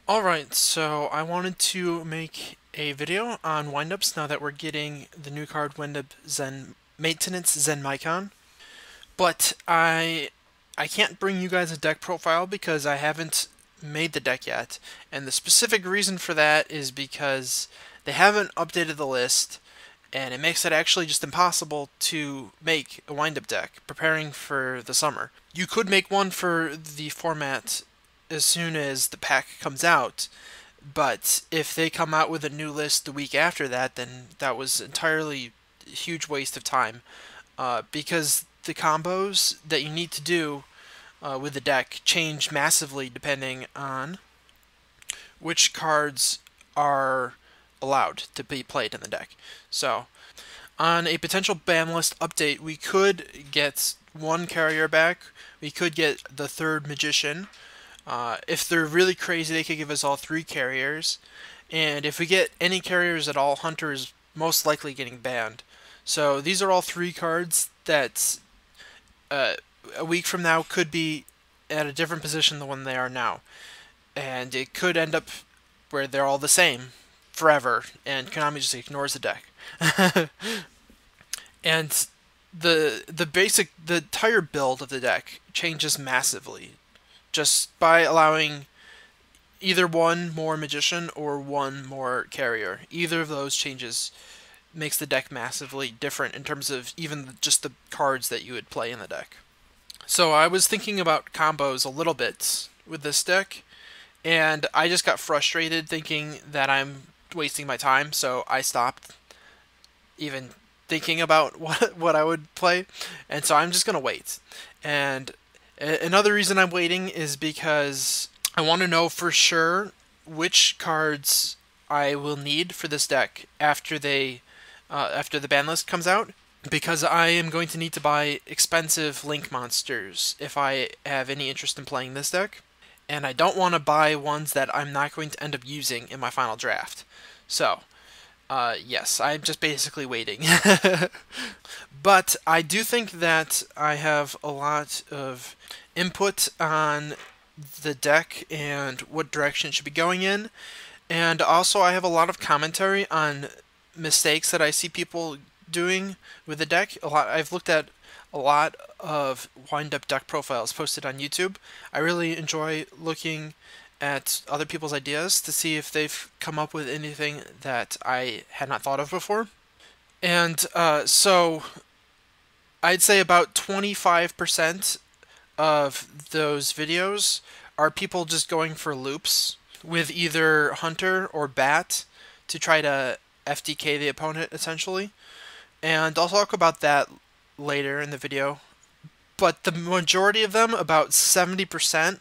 Alright, so I wanted to make a video on windups now that we're getting the new card Wind-Up Maintenance Zenmaicon. But I can't bring you guys a deck profile because I haven't made the deck yet. And the specific reason for that is because they haven't updated the list, and it makes it actually just impossible to make a wind-up deck preparing for the summer. You could make one for the format as soon as the pack comes out, but if they come out with a new list the week after that, then that was entirely a huge waste of time, because the combos that you need to do with the deck change massively depending on which cards are allowed to be played in the deck. So, on a potential ban list update, we could get one carrier back, we could get the third magician. If they're really crazy, they could give us all three carriers. And if we get any carriers at all, Hunter is most likely getting banned. So these are all three cards that a week from now could be at a different position than when they are now. And it could end up where they're all the same forever, and Konami just ignores the deck. And the entire build of the deck changes massively just by allowing either one more magician or one more carrier. Either of those changes makes the deck massively different in terms of even just the cards that you would play in the deck. So I was thinking about combos a little bit with this deck, and I just got frustrated thinking that I'm wasting my time, so I stopped even thinking about what I would play, and so I'm just gonna wait. And another reason I'm waiting is because I want to know for sure which cards I will need for this deck after after the ban list comes out, because I am going to need to buy expensive link monsters if I have any interest in playing this deck, and I don't want to buy ones that I'm not going to end up using in my final draft. So, yes, I'm just basically waiting. But I do think that I have a lot of input on the deck and what direction it should be going in. And also I have a lot of commentary on mistakes that I see people doing with the deck. I've looked at a lot of wind-up deck profiles posted on YouTube. I really enjoy looking at other people's ideas to see if they've come up with anything that I had not thought of before. And so I'd say about 25% of those videos are people just going for loops with either Hunter or Bat to try to FDK the opponent, essentially. And I'll talk about that later in the video. But the majority of them, about 70%,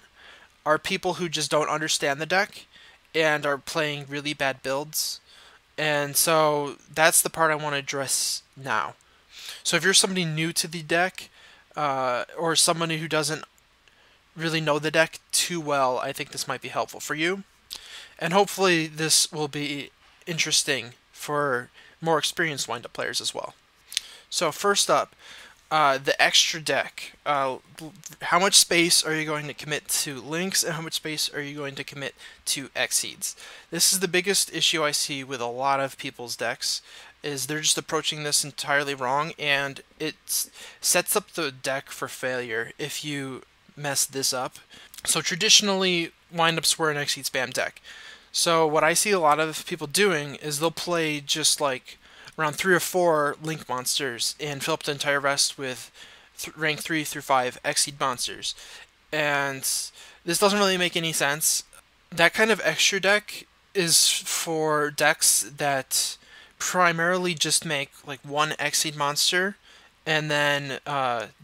are people who just don't understand the deck and are playing really bad builds. And so that's the part I want to address now. So if you're somebody new to the deck, or somebody who doesn't really know the deck too well, I think this might be helpful for you. And hopefully this will be interesting for more experienced wind-up players as well. So first up, the extra deck. How much space are you going to commit to links, and how much space are you going to commit to Exceeds? This is the biggest issue I see with a lot of people's decks, is they're just approaching this entirely wrong, and it sets up the deck for failure if you mess this up. So traditionally, windups were an Exceed spam deck. So what I see a lot of people doing is they'll play just like around 3 or 4 link monsters and fill up the entire rest with rank 3 through 5 Exceed monsters. And this doesn't really make any sense. That kind of extra deck is for decks that primarily just make like one Exceed monster and then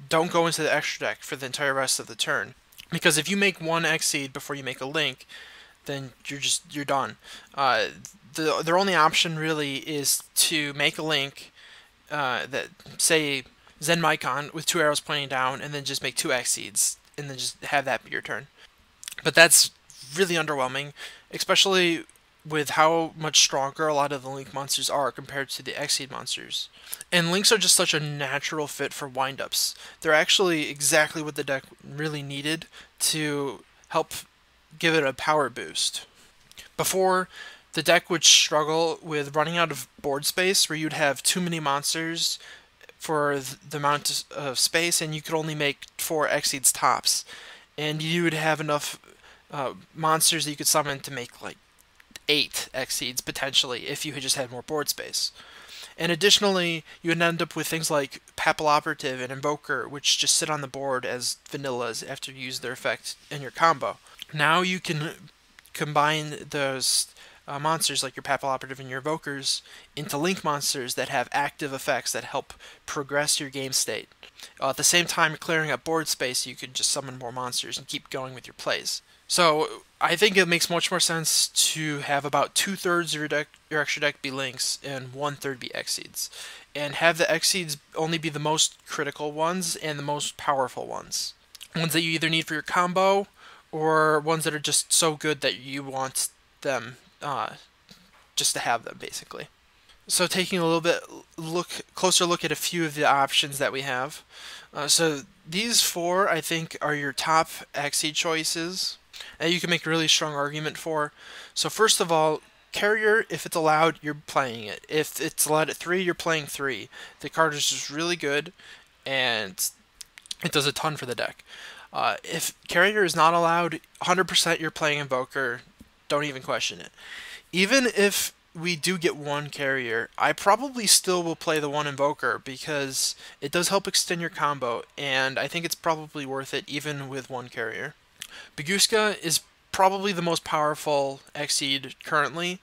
don't go into the extra deck for the entire rest of the turn. Because if you make one Exceed before you make a link, then you're done. Their only option really is to make a link that, say, Zenmaicon with 2 arrows pointing down, and then just make 2 Exceeds, and then just have that be your turn. But that's really underwhelming, especially with how much stronger a lot of the link monsters are compared to the Exceed monsters. And links are just such a natural fit for windups. They're actually exactly what the deck really needed to help give it a power boost. Before, the deck would struggle with running out of board space, where you'd have too many monsters for the amount of space, and you could only make 4 Exceeds tops. And you would have enough monsters that you could summon to make like 8 Exceeds potentially if you had just had more board space. And additionally, you would end up with things like Papilloperative and Invoker, which just sit on the board as vanillas after you use their effect in your combo. Now you can combine those monsters like your Papilloperative and your Evokers into link monsters that have active effects that help progress your game state. At the same time, clearing up board space, you can just summon more monsters and keep going with your plays. So I think it makes much more sense to have about 2/3 of your extra deck be links, and 1/3 be Exceeds, and have the Exceeds only be the most critical ones and the most powerful ones that you either need for your combo, or ones that are just so good that you want them just to have them, basically. So taking a little bit closer look at a few of the options that we have. So these 4, I think, are your top Exceed choices that you can make a really strong argument for. So first of all, Carrier, if it's allowed, you're playing it. If it's allowed at 3, you're playing 3. The card is just really good, and it does a ton for the deck. If Carrier is not allowed, 100% you're playing Invoker. Don't even question it. Even if we do get 1 Carrier, I probably still will play the 1 Invoker because it does help extend your combo, and I think it's probably worth it even with 1 Carrier. Baguska is probably the most powerful Exceed currently.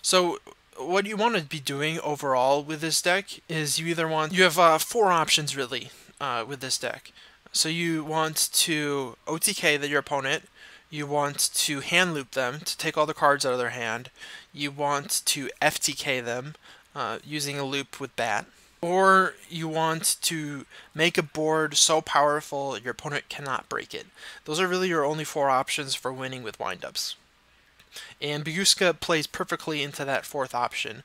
So what you want to be doing overall with this deck is you have 4 options really with this deck. So you want to OTK your opponent, you want to hand loop them to take all the cards out of their hand, you want to FTK them using a loop with Bat, or you want to make a board so powerful your opponent cannot break it. Those are really your only 4 options for winning with windups. And Baguska plays perfectly into that 4th option.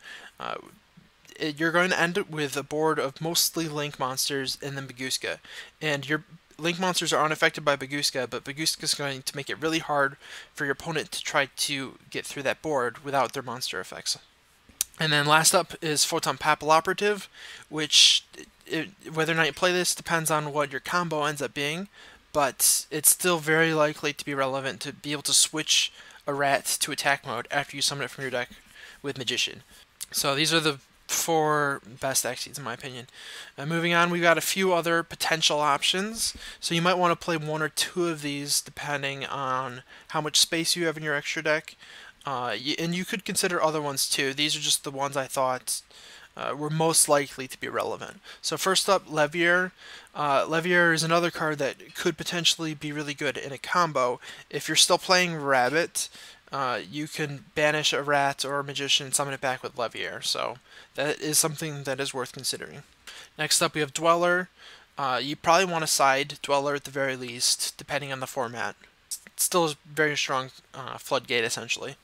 You're going to end up with a board of mostly Link monsters and then Baguska. And your Link monsters are unaffected by Baguska, but Baguska is going to make it really hard for your opponent to try to get through that board without their monster effects. And then last up is Photon Papilloperative, which, whether or not you play this, depends on what your combo ends up being, but it's still very likely to be relevant to be able to switch a rat to attack mode after you summon it from your deck with Magician. So these are the 4 best Exceeds in my opinion. Moving on, we've got a few other potential options. So you might want to play 1 or 2 of these depending on how much space you have in your extra deck. And you could consider other ones too. These are just the ones I thought were most likely to be relevant. So first up, Levier. Levier is another card that could potentially be really good in a combo. If you're still playing Rabbit, you can banish a rat or a magician and summon it back with Levier. So that is something that is worth considering. Next up, we have Dweller. You probably want to side Dweller at the very least, depending on the format. It's still a very strong floodgate, essentially.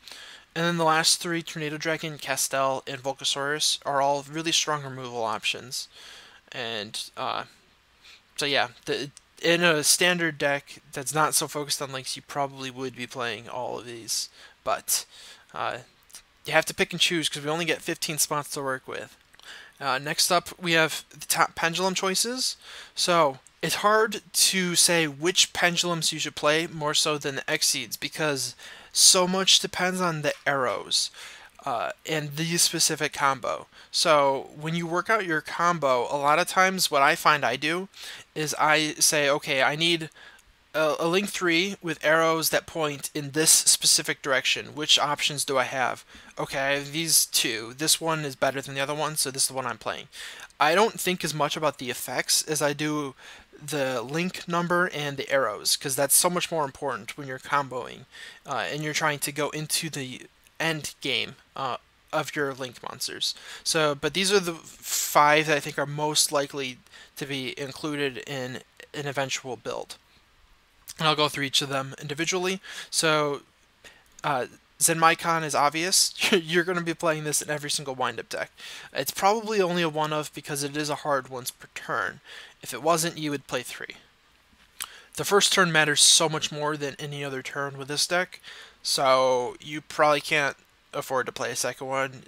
And then the last 3, Tornado Dragon, Castel, and Volcasaurus, are all really strong removal options. And so yeah, in a standard deck that's not so focused on links, you probably would be playing all of these. But you have to pick and choose because we only get 15 spots to work with. Next up, we have the top pendulum choices. So it's hard to say which pendulums you should play more so than the Exceeds because so much depends on the arrows and the specific combo. So when you work out your combo, a lot of times what I find I do is I say, okay, I need a Link 3 with arrows that point in this specific direction. Which options do I have? Okay, I have these 2. This one is better than the other one, so this is the one I'm playing. I don't think as much about the effects as I do the link number and the arrows, because that's so much more important when you're comboing and you're trying to go into the end game of your link monsters. So, but these are the 5 that I think are most likely to be included in an eventual build. And I'll go through each of them individually. So, Zenmaicon is obvious. You're going to be playing this in every single wind-up deck. It's probably only a one-of because it is a hard once per turn. If it wasn't, you would play 3. The first turn matters so much more than any other turn with this deck. so you probably can't afford to play a second one.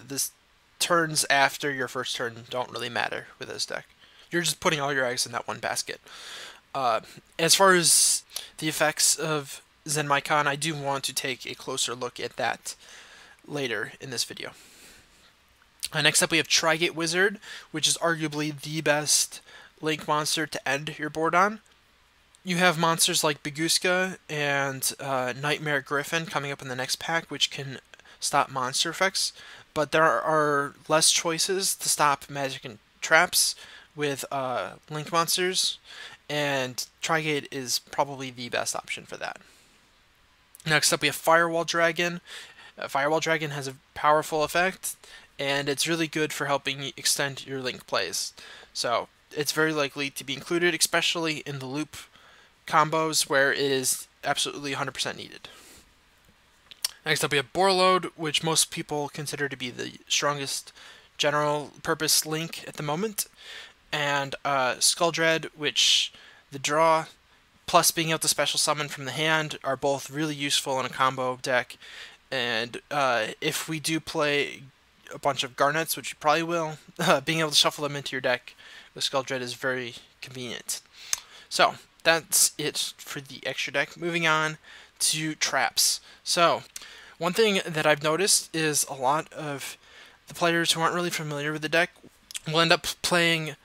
This turns after your first turn don't really matter with this deck. You're just putting all your eggs in that one basket. Uh, as far as the effects of Zenmaicon, I do want to take a closer look at that later in this video. Next up, we have Trigate Wizard, which is arguably the best Link monster to end your board on. You have monsters like Baguska and Nightmare Griffin coming up in the next pack, which can stop monster effects, but there are less choices to stop magic and traps with Link monsters, and Trigate is probably the best option for that. Next up, we have Firewall Dragon. Firewall Dragon has a powerful effect, and it's really good for helping extend your Link plays. So it's very likely to be included, especially in the loop combos where it is absolutely 100% needed. Next up, we have Borreload, which most people consider to be the strongest general purpose Link at the moment, and Skull Dread, which the draw plus being able to special summon from the hand are both really useful in a combo deck. And if we do play a bunch of Garnets, which you probably will, being able to shuffle them into your deck with Skull Dread is very convenient. So that's it for the extra deck. Moving on to traps. So one thing that I've noticed is a lot of the players who aren't really familiar with the deck will end up playing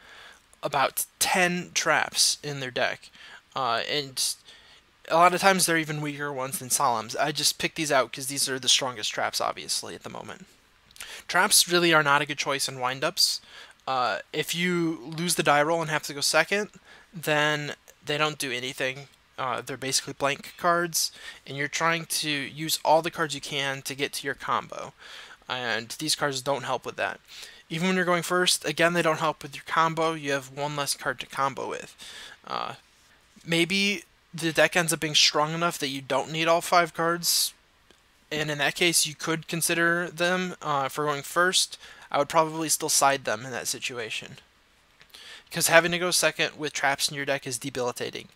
about 10 traps in their deck. And a lot of times they're even weaker ones than Solemns. I just picked these out because these are the strongest traps, obviously, at the moment. Traps really are not a good choice in wind-ups. If you lose the die roll and have to go second, then they don't do anything. They're basically blank cards, and you're trying to use all the cards you can to get to your combo. And these cards don't help with that. Even when you're going first, again, they don't help with your combo. You have one less card to combo with. Maybe the deck ends up being strong enough that you don't need all 5 cards, and in that case you could consider them for going first. I would probably still side them in that situation, because having to go second with traps in your deck is debilitating.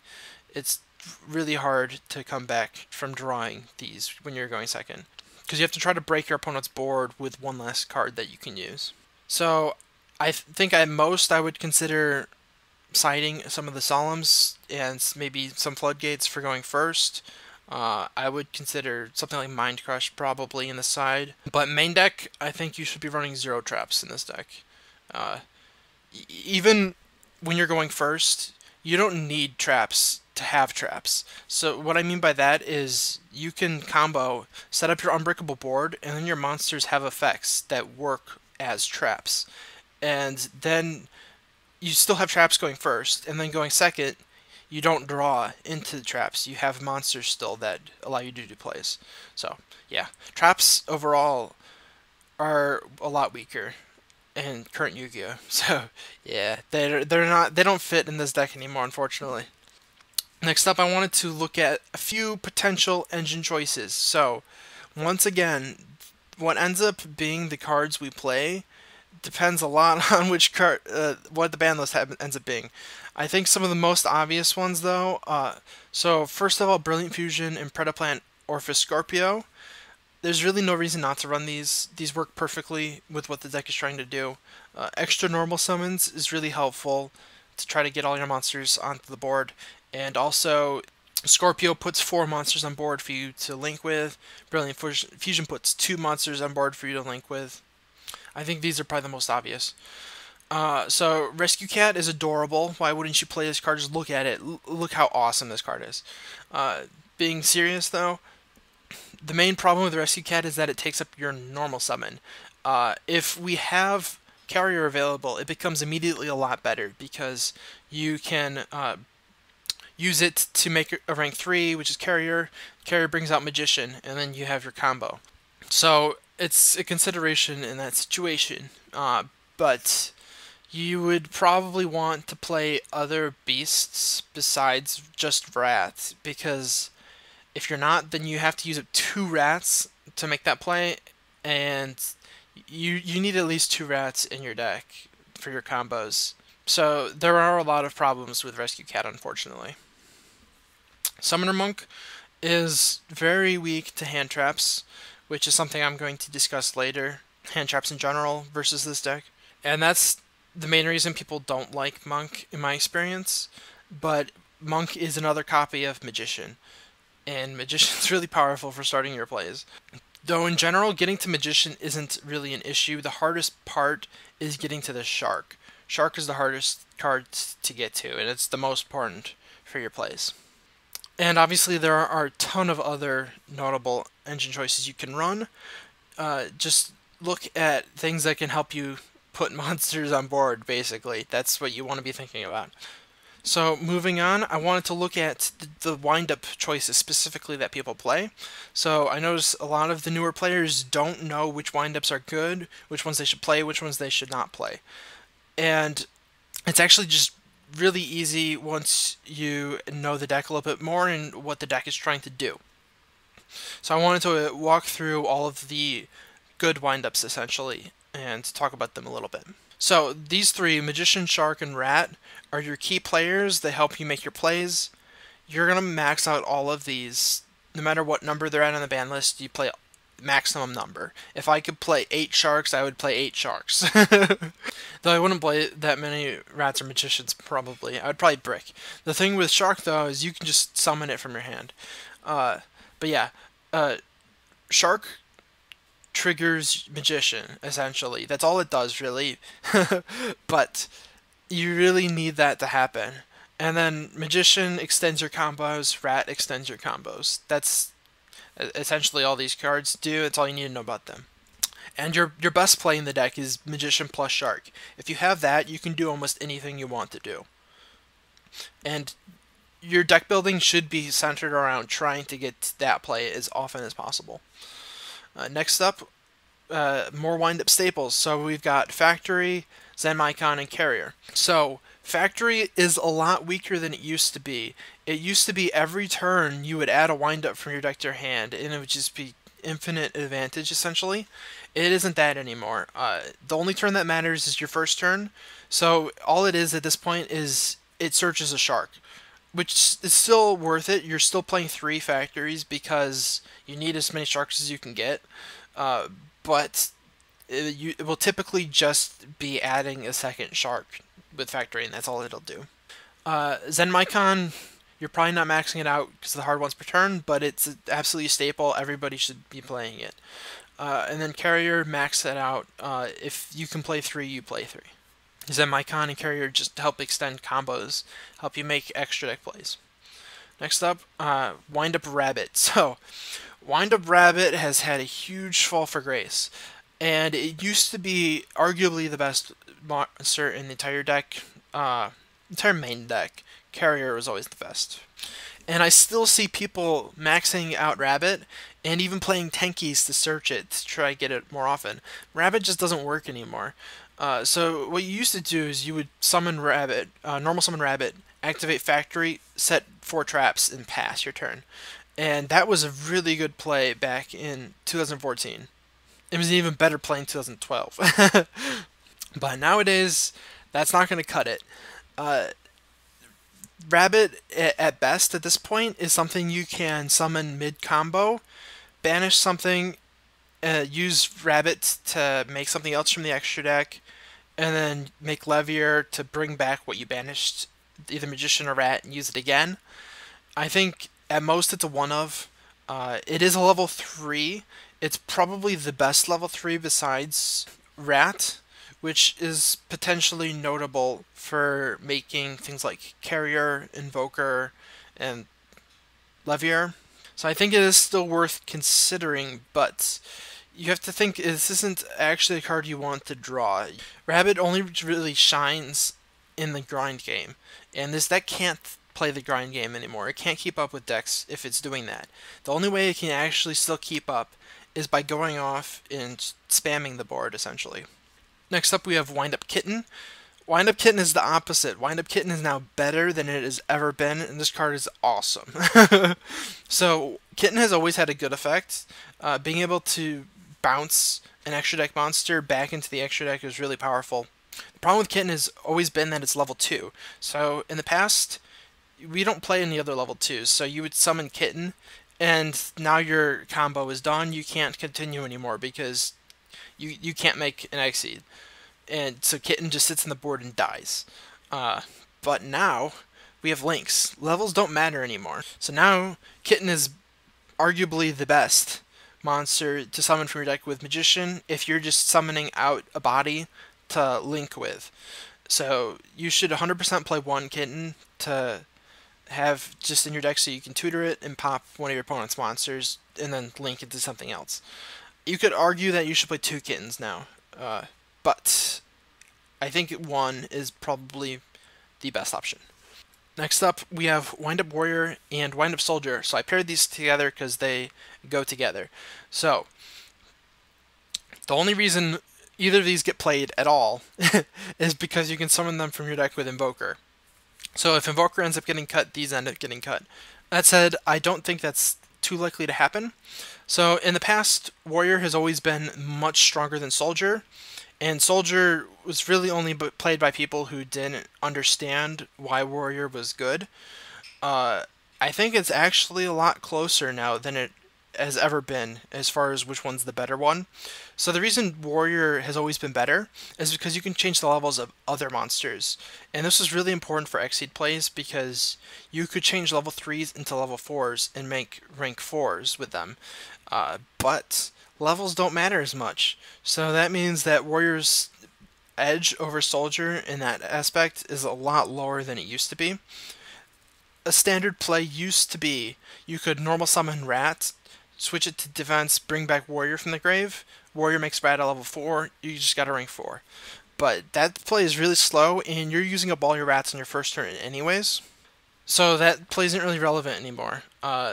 It's really hard to come back from drawing these when you're going second, because you have to try to break your opponent's board with one less card that you can use. So I think at most I would consider siding some of the Solemns and maybe some Floodgates for going first. I would consider something like Mind Crush probably in the side. But main deck, I think you should be running 0 traps in this deck. Even when you're going first, you don't need traps to have traps. So what I mean by that is you can combo, set up your unbreakable board, and then your monsters have effects that work as traps. And then you still have traps going first, and then going second, you don't draw into the traps. You have monsters still that allow you to do plays. So yeah, traps overall are a lot weaker in current Yu-Gi-Oh. So yeah, they don't fit in this deck anymore, unfortunately. Next up, I wanted to look at a few potential engine choices. So once again, what ends up being the cards we play depends a lot on which card, what the ban list ends up being. I think some of the most obvious ones, though. So first of all, Brilliant Fusion and Predaplant Orphis Scorpio. There's really no reason not to run these. These work perfectly with what the deck is trying to do. Extra normal summons is really helpful to try to get all your monsters onto the board. And also, Scorpio puts 4 monsters on board for you to link with. Brilliant Fusion puts 2 monsters on board for you to link with. I think these are probably the most obvious. So Rescue Cat is adorable. Why wouldn't you play this card? Just look at it. Look how awesome this card is. Being serious though, the main problem with Rescue Cat is that it takes up your normal summon. If we have Carrier available, it becomes immediately a lot better because you can use it to make a rank 3, which is Carrier. Carrier brings out Magician, and then you have your combo. So it's a consideration in that situation, but you would probably want to play other beasts besides just Rat, because if you're not, then you have to use up 2 Rats to make that play, and you need at least 2 Rats in your deck for your combos. So there are a lot of problems with Rescue Cat, unfortunately. Summoner Monk is very weak to hand traps, which is something I'm going to discuss later. Hand traps in general versus this deck. And that's the main reason people don't like Monk, in my experience. But Monk is another copy of Magician, and Magician's really powerful for starting your plays. Though in general, getting to Magician isn't really an issue. The hardest part is getting to the Shark. Shark is the hardest card to get to, and it's the most important for your plays. And obviously there are a ton of other notable engine choices you can run. Just look at things that can help you put monsters on board, basically. That's what you want to be thinking about. So moving on, I wanted to look at the wind-up choices specifically that people play. So I notice a lot of the newer players don't know which wind-ups are good, which ones they should play, which ones they should not play. And it's actually just really easy once you know the deck a little bit more and what the deck is trying to do. So I wanted to walk through all of the good wind-ups essentially and talk about them a little bit. So these three, Magician, Shark, and Rat, are your key players. They help you make your plays. You're going to max out all of these. No matter what number they're at on the ban list, you play maximum number. If I could play 8 Sharks, I would play 8 Sharks. Though I wouldn't play that many Rats or Magicians, probably. I would probably Brick. The thing with Shark, though, is you can just summon it from your hand. But yeah, Shark triggers Magician, essentially. That's all it does, really. But you really need that to happen. And then Magician extends your combos, Rat extends your combos. That's essentially all these cards do. That's all you need to know about them. And your best play in the deck is Magician plus Shark. If you have that, you can do almost anything you want to do. And your deck building should be centered around trying to get that play as often as possible. Next up, more wind-up staples. So we've got Factory, Zenmaicon, and Carrier. So Factory is a lot weaker than it used to be. It used to be every turn you would add a wind-up from your deck to your hand, and it would just be infinite advantage, essentially. It isn't that anymore. The only turn that matters is your first turn. So all it is at this point is it searches a Shark, which is still worth it. You're still playing 3 factories because you need as many Sharks as you can get. But it will typically just be adding a second Shark with Factory, and that's all it'll do. Zenmaicon, you're probably not maxing it out because the hard ones per turn, but it's absolutely a staple. Everybody should be playing it. And then Carrier, max it out. If you can play 3, you play 3. Zenmaicon and Carrier just help extend combos, help you make extra deck plays. Next up, Wind-Up Rabbit. So, Wind-Up Rabbit has had a huge fall for grace, and it used to be arguably the best monster in the entire deck, entire main deck. Carrier was always the best. And I still see people maxing out Rabbit and even playing tankies to search it to try to get it more often. Rabbit just doesn't work anymore. So what you used to do is you would summon Rabbit, normal summon Rabbit, activate Factory, set 4 traps, and pass your turn. And that was a really good play back in 2014. It was an even better play in 2012. But nowadays, that's not going to cut it. Rabbit, at best, at this point, is something you can summon mid-combo, banish something, use Rabbit to make something else from the extra deck, and then make Levier to bring back what you banished, either Magician or Rat, and use it again. I think, at most, it's a 1-of. It is a level 3. It's probably the best level 3 besides Rat, which is potentially notable for making things like Carrier, Invoker, and Levier. So I think it is still worth considering, but you have to think this isn't actually a card you want to draw. Rabbit only really shines in the grind game, and this deck can't play the grind game anymore. It can't keep up with decks if it's doing that. The only way it can actually still keep up is by going off and spamming the board, essentially. Next up, we have Wind-Up Kitten. Wind-Up Kitten is the opposite. Wind-Up Kitten is now better than it has ever been, and this card is awesome. So, Kitten has always had a good effect. Being able to bounce an extra deck monster back into the extra deck is really powerful. The problem with Kitten has always been that it's level 2. So, in the past, we don't play any other level 2s, so you would summon Kitten, and now your combo is done. You can't continue anymore because you can't make an exceed, and so Kitten just sits on the board and dies. But now we have links. Levels don't matter anymore. So now Kitten is arguably the best monster to summon from your deck with Magician if you're just summoning out a body to link with. So you should 100% play one Kitten to have just in your deck so you can tutor it and pop one of your opponent's monsters and then link it to something else. You could argue that you should play two Kittens now, but I think one is probably the best option. Next up, we have Wind-Up Warrior and Wind-Up Soldier. So I paired these together because they go together. So the only reason either of these get played at all is because you can summon them from your deck with Invoker. So if Invoker ends up getting cut, these end up getting cut. That said, I don't think that's too likely to happen. So in the past, Warrior has always been much stronger than Soldier, and Soldier was really only played by people who didn't understand why Warrior was good. I think it's actually a lot closer now than it has ever been as far as which one's the better one. So the reason Warrior has always been better is because you can change the levels of other monsters. And this is really important for Exceed plays because you could change level 3s into level 4s and make rank 4s with them. But levels don't matter as much. So that means that Warrior's edge over Soldier in that aspect is a lot lower than it used to be. A standard play used to be you could normal summon Rat, switch it to defense, bring back Warrior from the grave. Warrior makes Rat at level 4, you just got to rank 4. But that play is really slow, and you're using up all your Rats on your first turn anyways. So that play isn't really relevant anymore.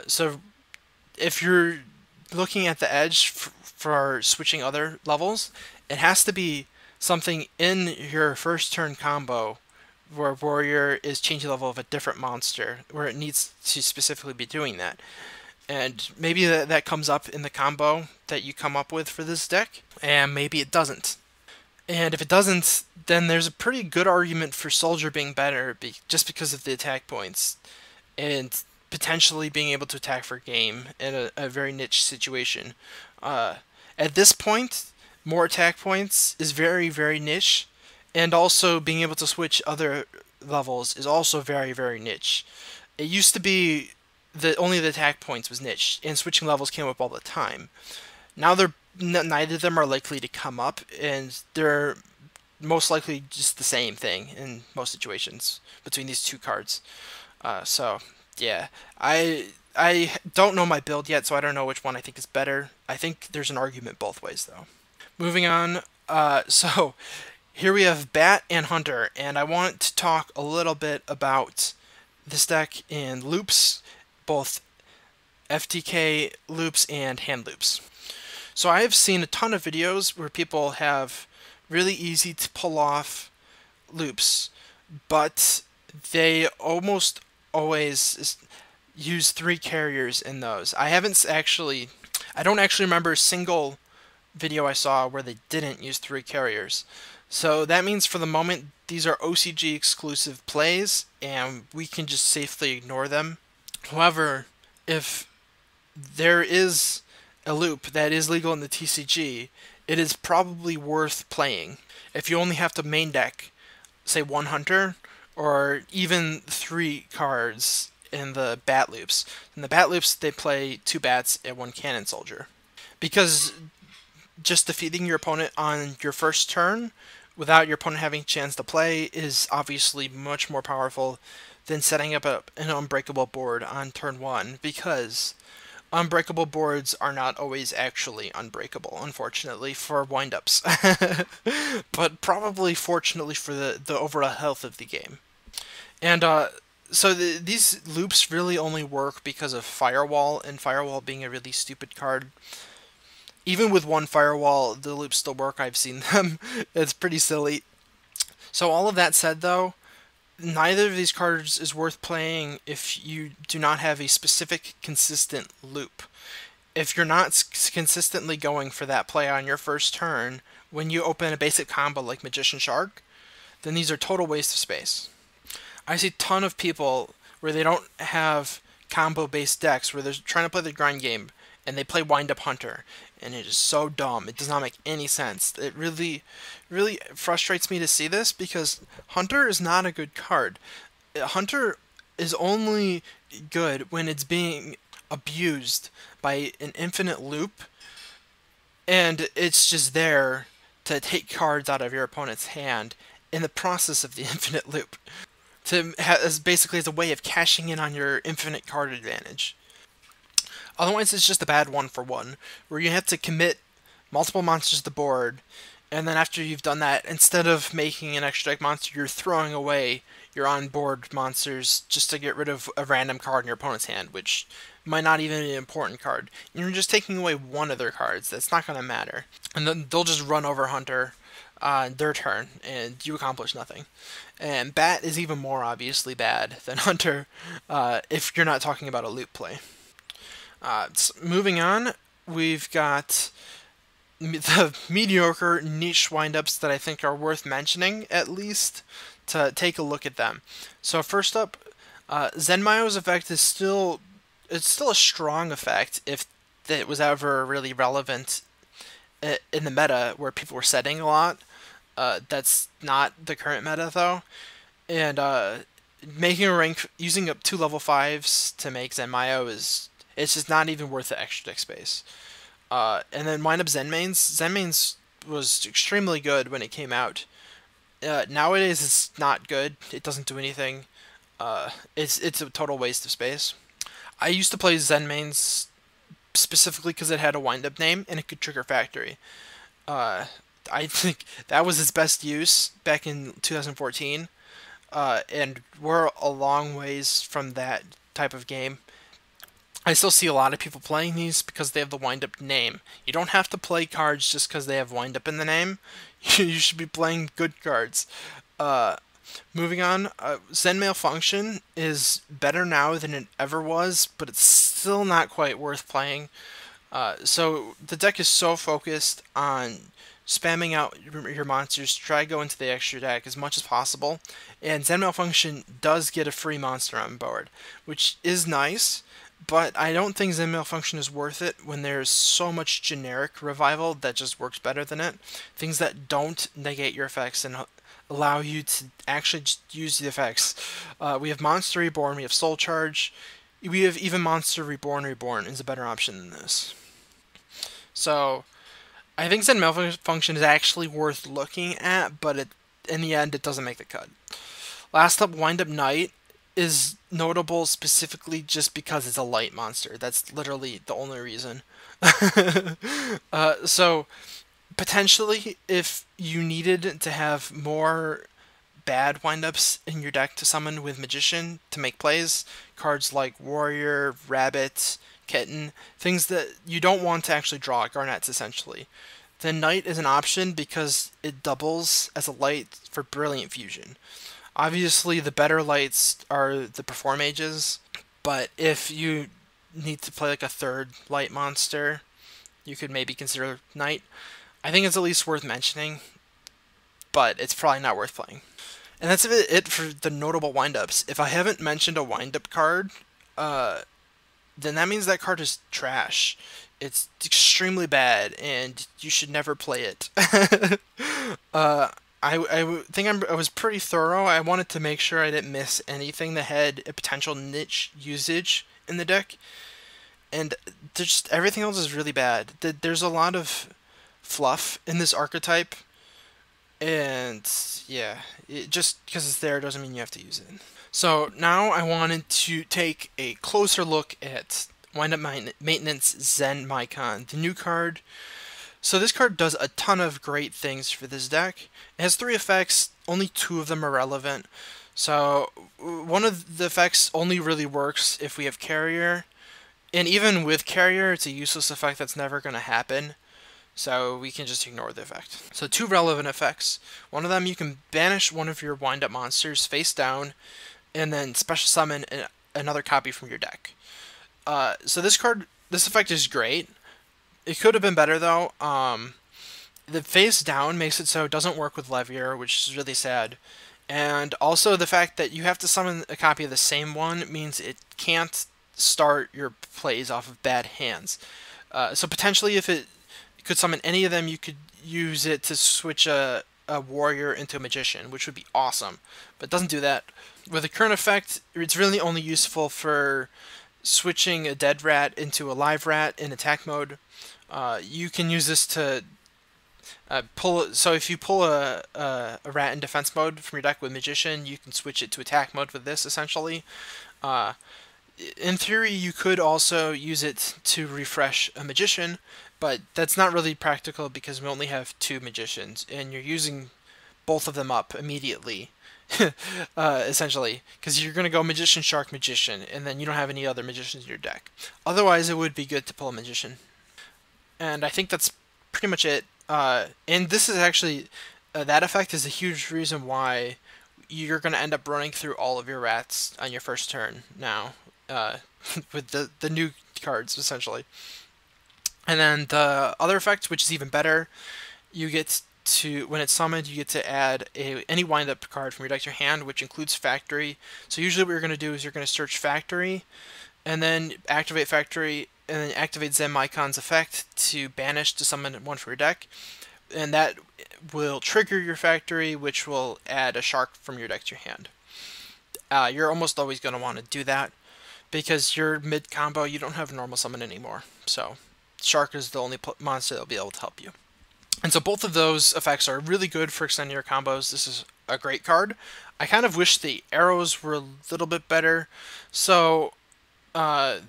So if you're looking at the edge for switching other levels, it has to be something in your first turn combo where Warrior is changing level of a different monster, where it needs to specifically be doing that. And maybe that comes up in the combo that you come up with for this deck, and maybe it doesn't. And if it doesn't, then there's a pretty good argument for Soldier being better just because of the attack points, and potentially being able to attack for game in a very niche situation. At this point, more attack points is very, very niche, and also being able to switch other levels is also very, very niche. It used to be that only the attack points was niche, and switching levels came up all the time. Now neither of them are likely to come up, and they're most likely just the same thing in most situations between these two cards. So yeah, I don't know my build yet, so I don't know which one I think is better. I think there's an argument both ways though. Moving on, so here we have Bat and Hunter, and I want to talk a little bit about this deck in loops, both FTK loops and hand loops. So I have seen a ton of videos where people have really easy to pull off loops, but they almost always use 3 carriers in those. I don't actually remember a single video I saw where they didn't use 3 carriers. So that means for the moment these are OCG exclusive plays and we can just safely ignore them. However, if there is a loop that is legal in the TCG, it is probably worth playing. If you only have to main deck, say 1 Hunter, or even 3 cards in the Bat loops. In the Bat loops, they play 2 Bats and 1 Cannon Soldier. Because just defeating your opponent on your first turn without your opponent having a chance to play is obviously much more powerful than setting up an unbreakable board on turn 1, because unbreakable boards are not always actually unbreakable, unfortunately, for wind-ups. But probably fortunately for the overall health of the game. And so these loops really only work because of Firewall, and Firewall being a really stupid card. Even with 1 Firewall, the loops still work. I've seen them. It's pretty silly. So all of that said, though, neither of these cards is worth playing if you do not have a specific consistent loop. If you're not consistently going for that play on your first turn, when you open a basic combo like Magician Shark, then these are total waste of space. I see a ton of people where they don't have combo-based decks where they're trying to play the grind game and they play Wind-Up Hunter, and it is so dumb. It does not make any sense. It really, really frustrates me to see this because Hunter is not a good card. Hunter is only good when it's being abused by an infinite loop, and it's just there to take cards out of your opponent's hand in the process of the infinite loop. As basically as a way of cashing in on your infinite card advantage. Otherwise, it's just a bad 1-for-1, where you have to commit multiple monsters to the board, and then after you've done that, instead of making an extra deck monster, you're throwing away your on-board monsters just to get rid of a random card in your opponent's hand, which might not even be an important card. You're just taking away one of their cards. That's not going to matter. And then they'll just run over Hunter on their turn, and you accomplish nothing. And Bat is even more obviously bad than Hunter if you're not talking about a loop play. Moving on, we've got the mediocre niche windups that I think are worth mentioning, at least, to take a look at them. So first up, Zenmaio's effect is still a strong effect if it was ever really relevant in the meta where people were setting a lot. That's not the current meta though, and making a rank using up 2 level 5s to make Zenmaio it's just not even worth the extra deck space. And then Wind-Up Zenmains was extremely good when it came out. Nowadays it's not good. It doesn't do anything. It's a total waste of space. I used to play Zenmains specifically because it had a wind-up name and it could trigger Factory. I think that was its best use back in 2014, and we're a long ways from that type of game. I still see a lot of people playing these because they have the wind-up name. You don't have to play cards just because they have wind-up in the name. You should be playing good cards. Moving on, Zen Malfunction is better now than it ever was, but it's still not quite worth playing. So the deck is so focused on spamming out your monsters to try to go into the extra deck as much as possible, and Zen Malfunction does get a free monster on board, which is nice, but I don't think Zen Malfunction is worth it when there's so much generic revival that just works better than it. Things that don't negate your effects and allow you to actually just use the effects. We have Monster Reborn, we have Soul Charge, we have even Monster Reborn is a better option than this. So I think Zen Malfunction is actually worth looking at, but in the end it doesn't make the cut. Last up, Wind-Up Knight is notable specifically just because it's a light monster. That's literally the only reason. So potentially, if you needed to have more bad windups in your deck to summon with Magician to make plays, cards like Warrior, Rabbit, Kitten, things that you don't want to actually draw, Garnets essentially, then Knight is an option because it doubles as a light for Brilliant Fusion. Obviously, the better lights are the Perform Mages, but if you need to play like a third light monster, you could maybe consider Knight. I think it's at least worth mentioning, but it's probably not worth playing. And that's it for the notable windups. If I haven't mentioned a windup card, then that means that card is trash. It's extremely bad, and you should never play it. I think I was pretty thorough. I wanted to make sure I didn't miss anything that had a potential niche usage in the deck, and just everything else is really bad. There's a lot of fluff in this archetype, and yeah, just because it's there doesn't mean you have to use it. So now I wanted to take a closer look at Wind-Up Maintenance Zenmaicon, the new card. So this card does a ton of great things for this deck. It has 3 effects, only 2 of them are relevant. So one of the effects only really works if we have Carrier, and even with Carrier it's a useless effect that's never going to happen. So we can just ignore the effect. So 2 relevant effects. One of them, you can banish one of your wind-up monsters face down, and then special summon another copy from your deck. So this effect is great. It could have been better though. The face down makes it so it doesn't work with Levier, which is really sad. And also the fact that you have to summon a copy of the same one means it can't start your plays off of bad hands. So potentially, if it could summon any of them, you could use it to switch a warrior into a magician, which would be awesome. But it doesn't do that. With the current effect, it's really only useful for switching a dead rat into a live rat in attack mode. You can use this to pull. So if you pull a rat in defense mode from your deck with magician, you can switch it to attack mode with this essentially. In theory, you could also use it to refresh a magician, but that's not really practical because we only have 2 magicians, and you're using both of them up immediately, essentially, because you're going to go magician, shark, magician, and then you don't have any other magicians in your deck. Otherwise, it would be good to pull a magician. And I think that's pretty much it. And this is actually, that effect is a huge reason why you're going to end up running through all of your rats on your first turn now. With the new cards, essentially. And then the other effect, which is even better, you get to, when it's summoned, you get to add any wind-up card from your deck to your hand, which includes Factory. So usually what you're going to do is you're going to search Factory, and then activate Factory, and then activate Zenmaicon's effect to banish to summon one from your deck. And that will trigger your Factory, which will add a shark from your deck to your hand. You're almost always going to want to do that, because your mid combo, you don't have normal summon anymore. So shark is the only monster that will be able to help you. And so both of those effects are really good for extending your combos. This is a great card. I kind of wish the arrows were a little bit better. So I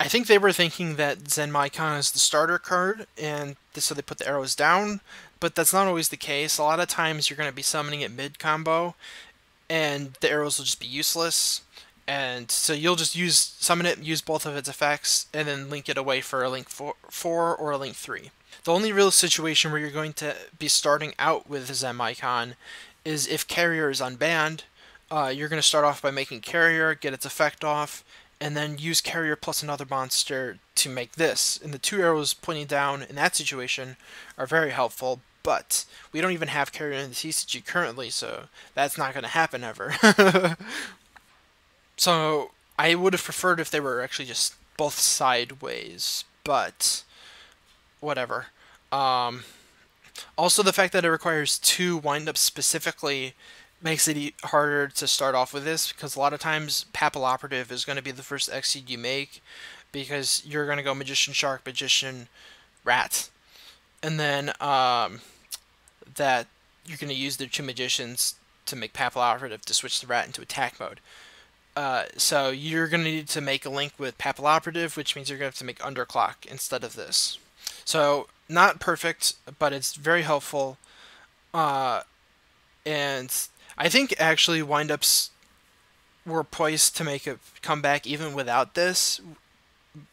think they were thinking that Zenmaicon is the starter card, and so they put the arrows down, but that's not always the case. A lot of times you're going to be summoning it mid combo, and the arrows will just be useless. And so you'll just summon it, use both of its effects, and then link it away for a link 4 or a link 3. The only real situation where you're going to be starting out with Zenmaicon is if Carrier is unbanned. You're going to start off by making Carrier, get its effect off, and then use Carrier plus another monster to make this. And the 2 arrows pointing down in that situation are very helpful, but we don't even have Carrier in the TCG currently, so that's not going to happen ever. So I would have preferred if they were actually just both sideways, but whatever. Also, the fact that it requires 2 wind-ups specifically makes it harder to start off with this, because a lot of times Papal Operative is going to be the first X-Seed you make, because you're going to go Magician, Shark, Magician, Rat. And then that you're going to use the 2 Magicians to make Papal Operative to switch the Rat into attack mode. So you're going to need to make a link with Papal Operative, which means you're going to have to make Underclock instead of this. So not perfect, but it's very helpful. And I think actually windups were poised to make a comeback even without this,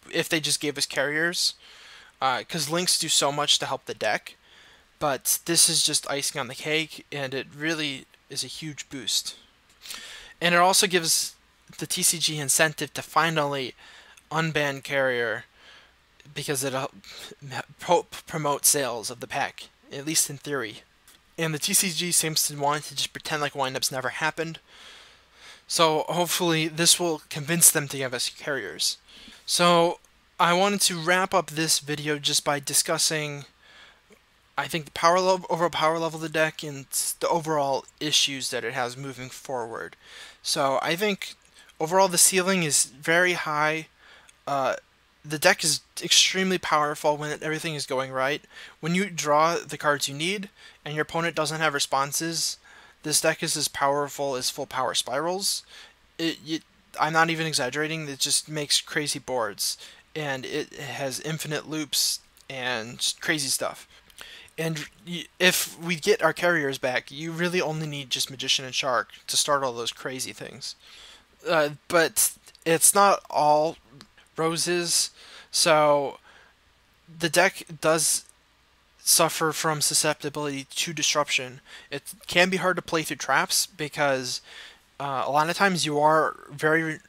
if they just gave us carriers, because links do so much to help the deck. But this is just icing on the cake, and it really is a huge boost. And it also gives the TCG incentive to finally unban Carrier, because it'll promote sales of the pack, at least in theory. And the TCG seems to want to just pretend like windups never happened. So hopefully this will convince them to give us carriers. So I wanted to wrap up this video just by discussing, I think, the overall power level of the deck and the overall issues that it has moving forward. So I think overall the ceiling is very high. The deck is extremely powerful when everything is going right. When you draw the cards you need and your opponent doesn't have responses, this deck is as powerful as full power spirals. I'm not even exaggerating, it just makes crazy boards. And it has infinite loops and just crazy stuff. And if we get our carriers back, you really only need just Magician and Shark to start all those crazy things. But it's not all roses, so the deck does suffer from susceptibility to disruption. It can be hard to play through traps because a lot of times you are very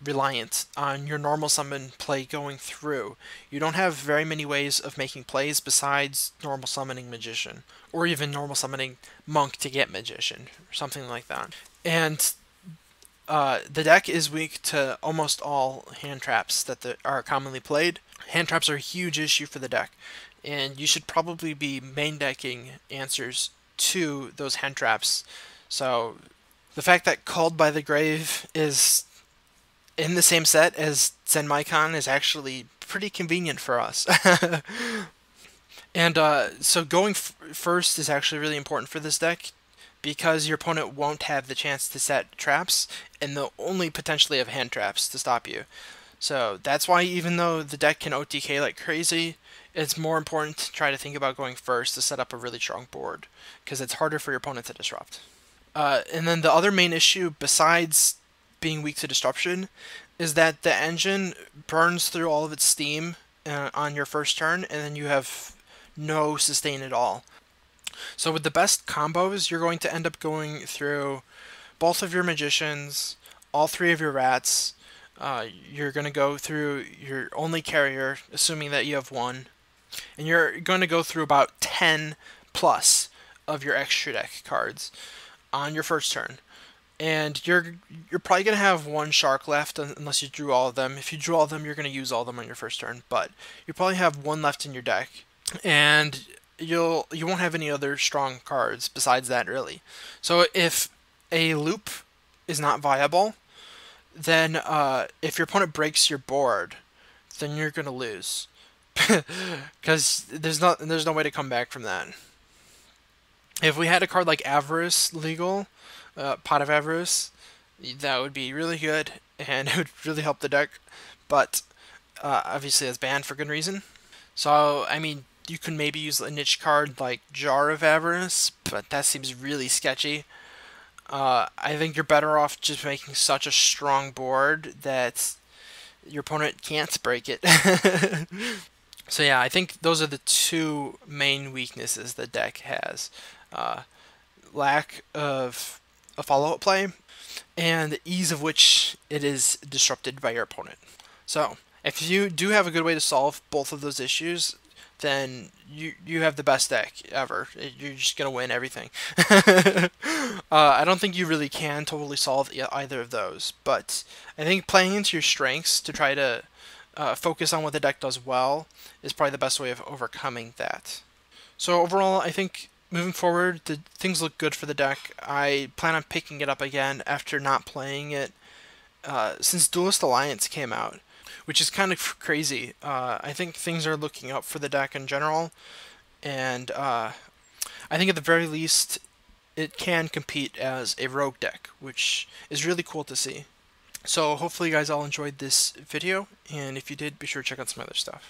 reliant on your normal summon play going through. You don't have very many ways of making plays besides normal summoning Magician, or even normal summoning Monk to get Magician, or something like that. And the deck is weak to almost all hand traps that are commonly played. Hand traps are a huge issue for the deck, and you should probably be main decking answers to those hand traps. So the fact that Called by the Grave is in the same set as Zenmaicon is actually pretty convenient for us. And so going first is actually really important for this deck because your opponent won't have the chance to set traps, and they'll only potentially have hand traps to stop you. So that's why even though the deck can OTK like crazy, it's more important to try to think about going first to set up a really strong board, because it's harder for your opponent to disrupt. And then the other main issue, besides being weak to disruption, is that the engine burns through all of its steam on your first turn, and then you have no sustain at all. So with the best combos, you're going to end up going through both of your magicians, all three of your rats. You're going to go through your only carrier, assuming that you have one, and you're going to go through about 10 plus of your extra deck cards on your first turn. And you're probably going to have one shark left unless you drew all of them. If you drew all of them, you're going to use all of them on your first turn, but you probably have one left in your deck. And you won't have any other strong cards besides that, really. So if a loop is not viable, then if your opponent breaks your board, then you're going to lose. Because there's no way to come back from that. If we had a card like Avarice legal, Pot of Avarice, that would be really good, and it would really help the deck, but obviously that's banned for good reason. So, I mean, you can maybe use a niche card like Jar of Avarice, but that seems really sketchy. I think you're better off just making such a strong board that your opponent can't break it. So yeah, I think those are the two main weaknesses the deck has. Lack of a follow-up play, and the ease of which it is disrupted by your opponent. So, if you do have a good way to solve both of those issues, then you have the best deck ever. You're just going to win everything. I don't think you really can totally solve either of those, but I think playing into your strengths to try to focus on what the deck does well is probably the best way of overcoming that. So overall, I think moving forward, things look good for the deck. I plan on picking it up again after not playing it since Duelist Alliance came out, which is kind of crazy. I think things are looking up for the deck in general, and I think at the very least it can compete as a rogue deck, which is really cool to see. So hopefully you guys all enjoyed this video, and if you did, be sure to check out some other stuff.